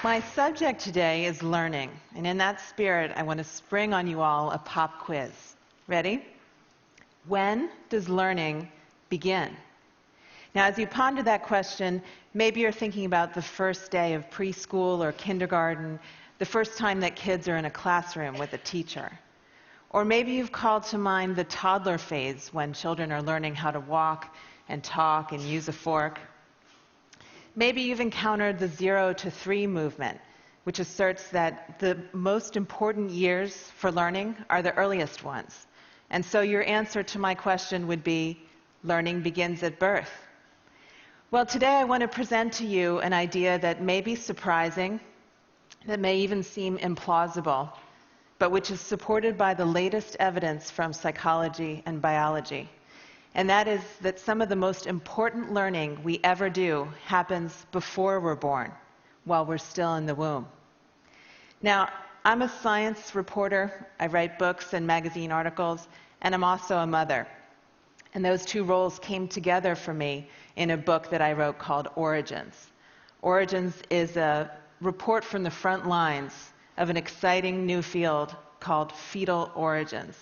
My subject today is learning, and in that spirit, I want to spring on you all a pop quiz. Ready? When does learning begin? Now, as you ponder that question, maybe you're thinking about the first day of preschool or kindergarten, the first time that kids are in a classroom with a teacher. Or maybe you've called to mind the toddler phase when children are learning how to walk and talk and use a fork. Maybe you've encountered the 0 to 3 movement, which asserts that the most important years for learning are the earliest ones. And so your answer to my question would be, learning begins at birth. Well, today I want to present to you an idea that may be surprising, that may even seem implausible, but which is supported by the latest evidence from psychology and biology. And that is that some of the most important learning we ever do happens before we're born, while we're still in the womb. Now, I'm a science reporter. I write books and magazine articles, and I'm also a mother. And those two roles came together for me in a book that I wrote called Origins. Origins is a report from the front lines of an exciting new field called fetal origins.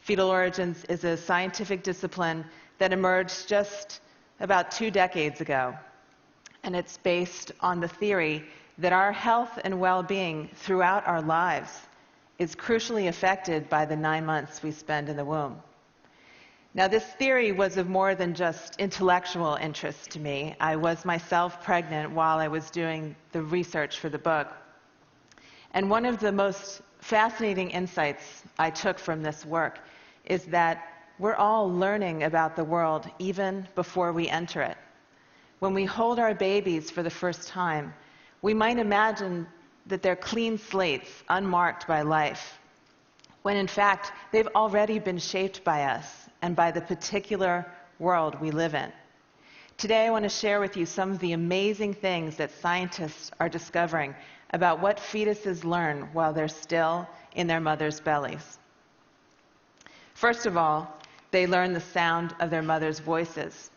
Fetal origins is a scientific discipline that emerged just about 2 decades ago. And it's based on the theory that our health and well-being throughout our lives is crucially affected by the 9 months we spend in the womb. Now, this theory was of more than just intellectual interest to me. I was myself pregnant while I was doing the research for the book. And one of the most fascinating insights I took from this work is that we're all learning about the world even before we enter it. When we hold our babies for the first time, we might imagine that they're clean slates, unmarked by life, when in fact they've already been shaped by us and by the particular world we live in. Today I want to share with you some of the amazing things that scientists are discovering about what fetuses learn while they're still in their mother's bellies. First of all, they learn the sound of their mother's voices.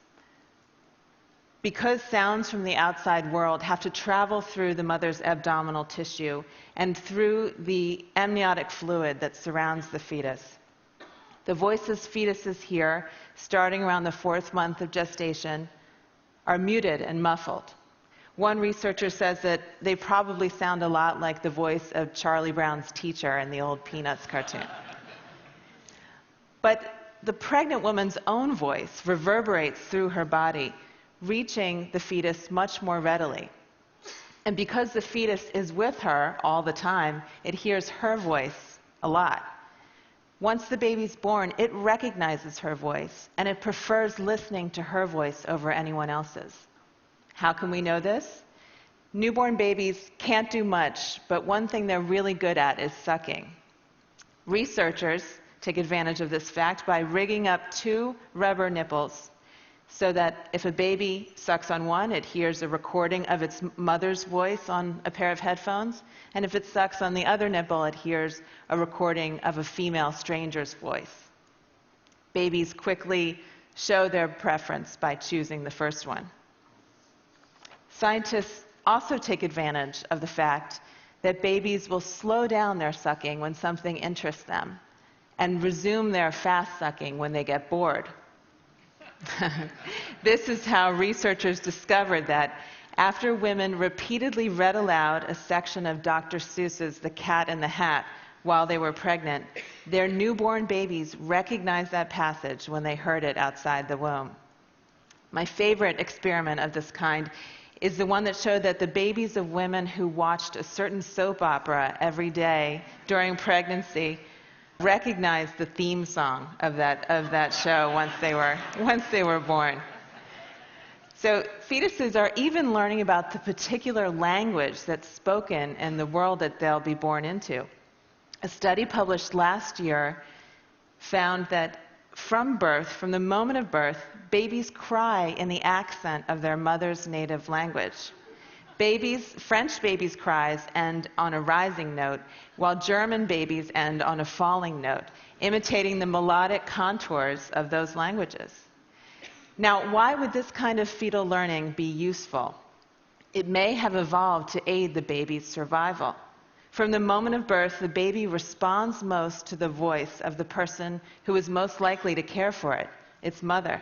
Because sounds from the outside world have to travel through the mother's abdominal tissue and through the amniotic fluid that surrounds the fetus. The voices fetuses hear, starting around the 4th month of gestation, are muted and muffled. One researcher says that they probably sound a lot like the voice of Charlie Brown's teacher in the old Peanuts cartoon. But the pregnant woman's own voice reverberates through her body, reaching the fetus much more readily. And because the fetus is with her all the time, it hears her voice a lot. Once the baby's born, it recognizes her voice, and it prefers listening to her voice over anyone else's. How can we know this? Newborn babies can't do much, but one thing they're really good at is sucking. Researchers take advantage of this fact by rigging up 2 rubber nipples so that if a baby sucks on one, it hears a recording of its mother's voice on a pair of headphones, and if it sucks on the other nipple, it hears a recording of a female stranger's voice. Babies quickly show their preference by choosing the first one. Scientists also take advantage of the fact that babies will slow down their sucking when something interests them and resume their fast sucking when they get bored. This is how researchers discovered that after women repeatedly read aloud a section of Dr. Seuss's The Cat in the Hat while they were pregnant, their newborn babies recognized that passage when they heard it outside the womb. My favorite experiment of this kind is the one that showed that the babies of women who watched a certain soap opera every day during pregnancy recognized the theme song of that show once they were born. So fetuses are even learning about the particular language that's spoken in the world that they'll be born into. A study published last year found that from birth, from the moment of birth, babies cry in the accent of their mother's native language. French babies cries end on a rising note, while German babies end on a falling note, imitating the melodic contours of those languages. Now, why would this kind of fetal learning be useful? It may have evolved to aid the baby's survival. From the moment of birth, the baby responds most to the voice of the person who is most likely to care for it, its mother.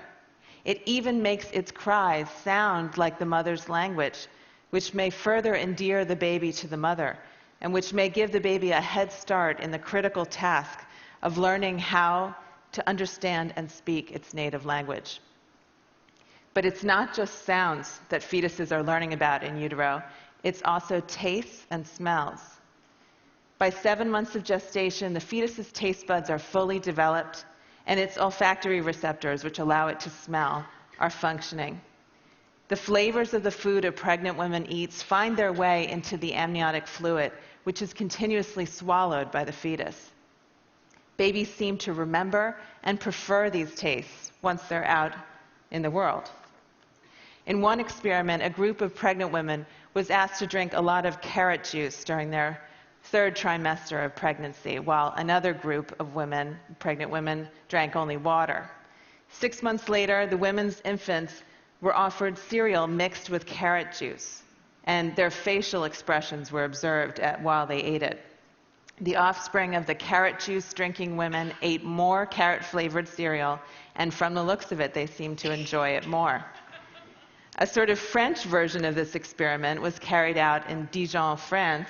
It even makes its cries sound like the mother's language, which may further endear the baby to the mother, and which may give the baby a head start in the critical task of learning how to understand and speak its native language. But it's not just sounds that fetuses are learning about in utero, it's also tastes and smells. By 7 months of gestation, the fetus's taste buds are fully developed, and its olfactory receptors, which allow it to smell, are functioning. The flavors of the food a pregnant woman eats find their way into the amniotic fluid, which is continuously swallowed by the fetus. Babies seem to remember and prefer these tastes once they're out in the world. In one experiment, a group of pregnant women was asked to drink a lot of carrot juice during their 3rd trimester of pregnancy, while another group of women, pregnant women, drank only water. 6 months later, the women's infants were offered cereal mixed with carrot juice, and their facial expressions were observed while they ate it. The offspring of the carrot juice drinking women ate more carrot-flavored cereal, and from the looks of it, they seemed to enjoy it more. A sort of French version of this experiment was carried out in Dijon, France,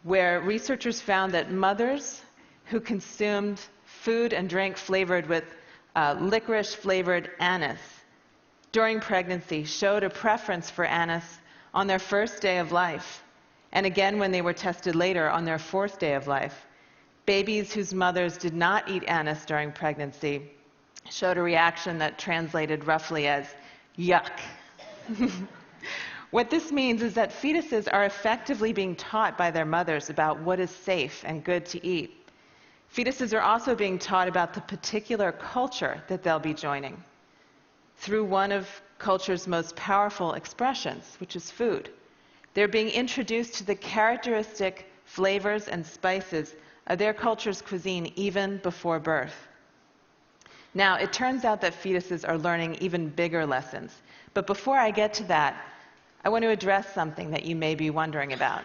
where researchers found that mothers who consumed food and drink flavored with licorice-flavored anise during pregnancy showed a preference for anise on their 1st day of life, and again when they were tested later on their 4th day of life. Babies whose mothers did not eat anise during pregnancy showed a reaction that translated roughly as yuck. What this means is that fetuses are effectively being taught by their mothers about what is safe and good to eat. Fetuses are also being taught about the particular culture that they'll be joining through one of culture's most powerful expressions, which is food. They're being introduced to the characteristic flavors and spices of their culture's cuisine even before birth. Now, it turns out that fetuses are learning even bigger lessons. But before I get to that, I want to address something that you may be wondering about.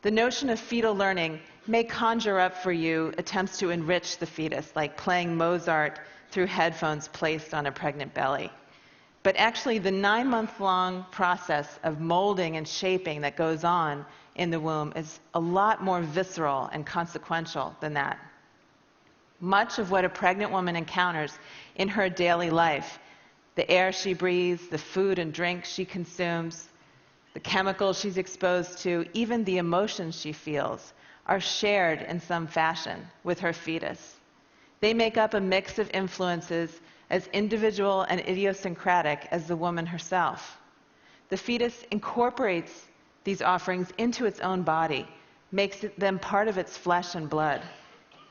The notion of fetal learning may conjure up for you attempts to enrich the fetus, like playing Mozart through headphones placed on a pregnant belly. But actually, the 9-month-long process of molding and shaping that goes on in the womb is a lot more visceral and consequential than that. Much of what a pregnant woman encounters in her daily life, the air she breathes, the food and drink she consumes, the chemicals she's exposed to, even the emotions she feels, are shared in some fashion with her fetus. They make up a mix of influences as individual and idiosyncratic as the woman herself. The fetus incorporates these offerings into its own body, makes them part of its flesh and blood.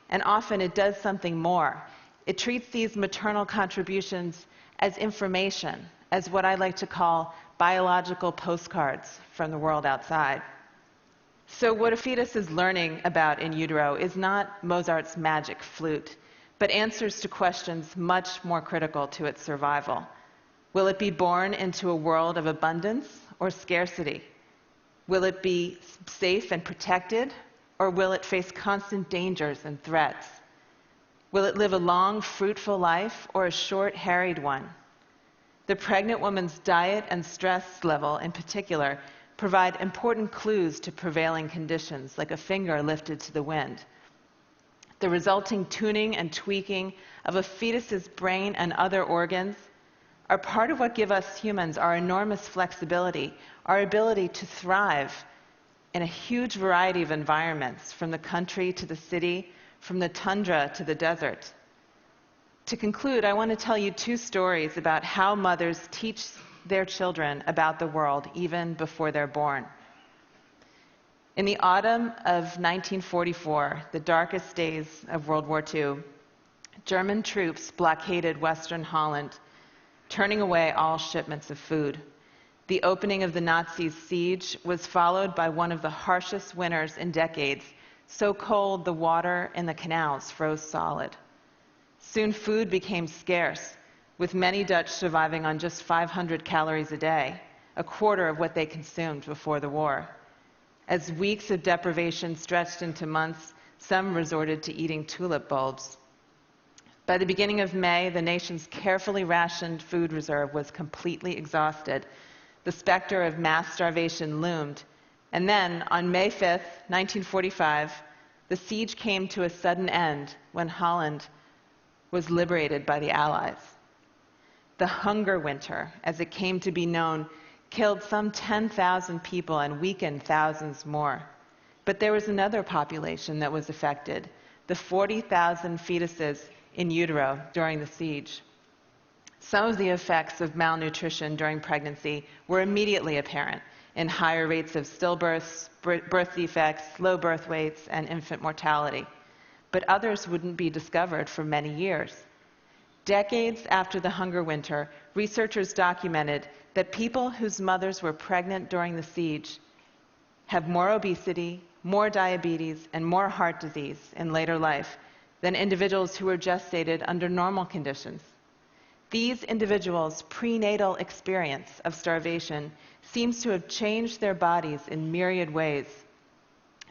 And often it does something more. It treats these maternal contributions as information, as what I like to call biological postcards from the world outside. So what a fetus is learning about in utero is not Mozart's magic flute, but answers to questions much more critical to its survival. Will it be born into a world of abundance or scarcity? Will it be safe and protected, or will it face constant dangers and threats? Will it live a long, fruitful life or a short, harried one? The pregnant woman's diet and stress level in particular provide important clues to prevailing conditions, like a finger lifted to the wind. The resulting tuning and tweaking of a fetus's brain and other organs are part of what give us humans our enormous flexibility, our ability to thrive in a huge variety of environments, from the country to the city, from the tundra to the desert. To conclude, I want to tell you 2 stories about how mothers teach their children about the world even before they're born. In the autumn of 1944, the darkest days of World War II, German troops blockaded Western Holland, turning away all shipments of food. The opening of the Nazis' siege was followed by one of the harshest winters in decades, so cold the water in the canals froze solid. Soon food became scarce, with many Dutch surviving on just 500 calories a day, a quarter of what they consumed before the war. As weeks of deprivation stretched into months, some resorted to eating tulip bulbs. By the beginning of May, the nation's carefully rationed food reserve was completely exhausted. The specter of mass starvation loomed. And then, on May 5th, 1945, the siege came to a sudden end when Holland was liberated by the Allies. The hunger winter, as it came to be known, killed some 10,000 people and weakened thousands more. But there was another population that was affected, the 40,000 fetuses in utero during the siege. Some of the effects of malnutrition during pregnancy were immediately apparent in higher rates of stillbirths, birth defects, low birth weights, and infant mortality. But others wouldn't be discovered for many years. Decades after the hunger winter, researchers documented that people whose mothers were pregnant during the siege have more obesity, more diabetes, and more heart disease in later life than individuals who were gestated under normal conditions. These individuals' prenatal experience of starvation seems to have changed their bodies in myriad ways.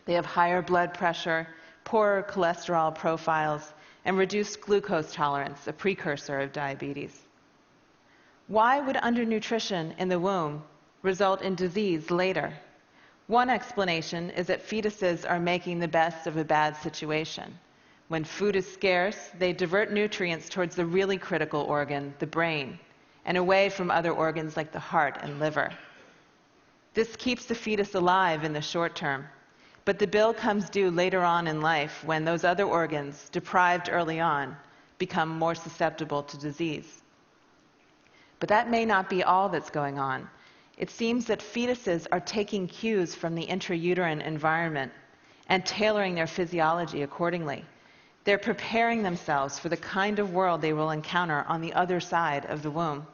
They have higher blood pressure, poorer cholesterol profiles, and reduced glucose tolerance, a precursor of diabetes. Why would undernutrition in the womb result in disease later? One explanation is that fetuses are making the best of a bad situation. When food is scarce, they divert nutrients towards the really critical organ, the brain, and away from other organs like the heart and liver. This keeps the fetus alive in the short term, but the bill comes due later on in life when those other organs, deprived early on, become more susceptible to disease. But that may not be all that's going on. It seems that fetuses are taking cues from the intrauterine environment and tailoring their physiology accordingly. They're preparing themselves for the kind of world they will encounter on the other side of the womb.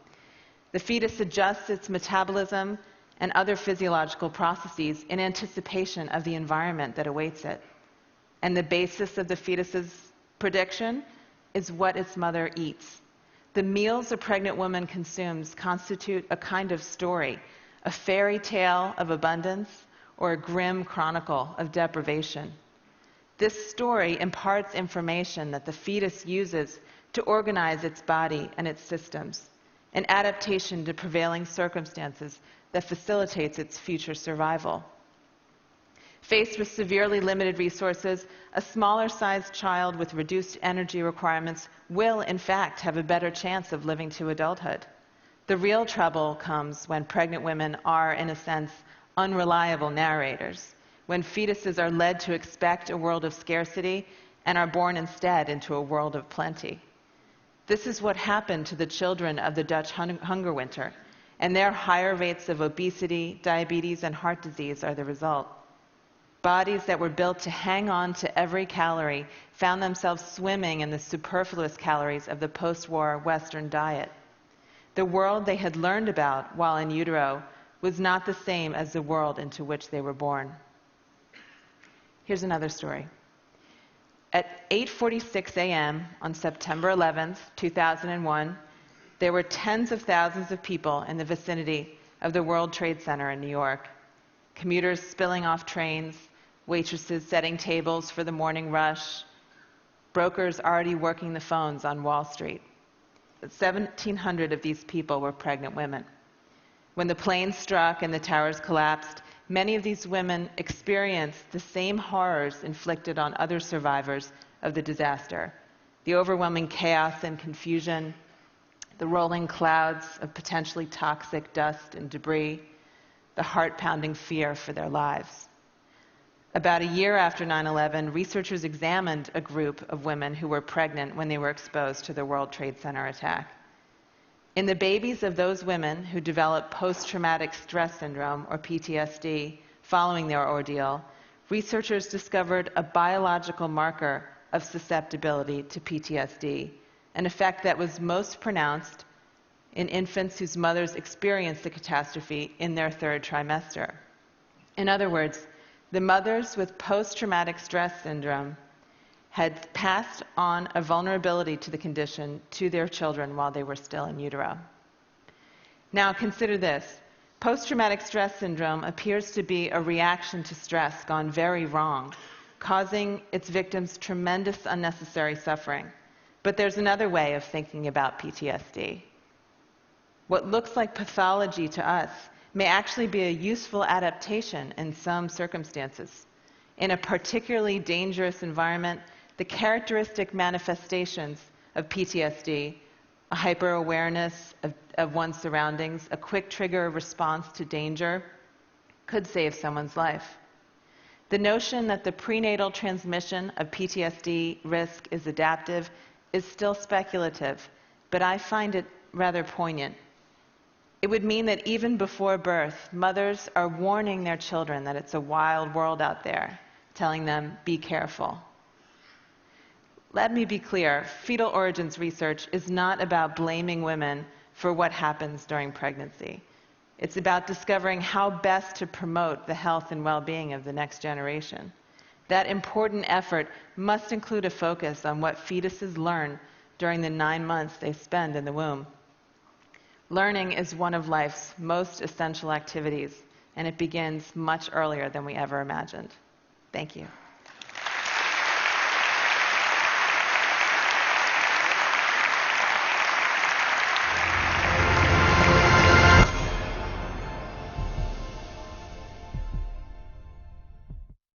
The fetus adjusts its metabolism and other physiological processes in anticipation of the environment that awaits it. And the basis of the fetus's prediction is what its mother eats. The meals a pregnant woman consumes constitute a kind of story, a fairy tale of abundance or a grim chronicle of deprivation. This story imparts information that the fetus uses to organize its body and its systems, an adaptation to prevailing circumstances that facilitates its future survival. Faced with severely limited resources, a smaller-sized child with reduced energy requirements will, in fact, have a better chance of living to adulthood. The real trouble comes when pregnant women are, in a sense, unreliable narrators, when fetuses are led to expect a world of scarcity and are born instead into a world of plenty. This is what happened to the children of the Dutch hunger winter, and their higher rates of obesity, diabetes, and heart disease are the result. Bodies that were built to hang on to every calorie found themselves swimming in the superfluous calories of the post-war Western diet. The world they had learned about while in utero was not the same as the world into which they were born. Here's another story. At 8:46 a.m. on September 11th, 2001, there were tens of thousands of people in the vicinity of the World Trade Center in New York. Commuters spilling off trains, waitresses setting tables for the morning rush, brokers already working the phones on Wall Street. 1,700 of these people were pregnant women. When the planes struck and the towers collapsed, many of these women experienced the same horrors inflicted on other survivors of the disaster. The overwhelming chaos and confusion, the rolling clouds of potentially toxic dust and debris, the heart-pounding fear for their lives. About a year after 9/11, researchers examined a group of women who were pregnant when they were exposed to the World Trade Center attack. In the babies of those women who developed post-traumatic stress syndrome, or PTSD, following their ordeal, researchers discovered a biological marker of susceptibility to PTSD, an effect that was most pronounced in infants whose mothers experienced the catastrophe in their third trimester. In other words, the mothers with post-traumatic stress syndrome had passed on a vulnerability to the condition to their children while they were still in utero. Now consider this. Post-traumatic stress syndrome appears to be a reaction to stress gone very wrong, causing its victims tremendous unnecessary suffering. But there's another way of thinking about PTSD. What looks like pathology to us may actually be a useful adaptation in some circumstances. In a particularly dangerous environment, the characteristic manifestations of PTSD, a hyper-awareness of one's surroundings, a quick trigger response to danger, could save someone's life. The notion that the prenatal transmission of PTSD risk is adaptive is still speculative, but I find it rather poignant. It would mean that even before birth, mothers are warning their children that it's a wild world out there, telling them, be careful. Let me be clear, fetal origins research is not about blaming women for what happens during pregnancy. It's about discovering how best to promote the health and well-being of the next generation. That important effort must include a focus on what fetuses learn during the 9 months they spend in the womb. Learning is one of life's most essential activities, and it begins much earlier than we ever imagined. Thank you.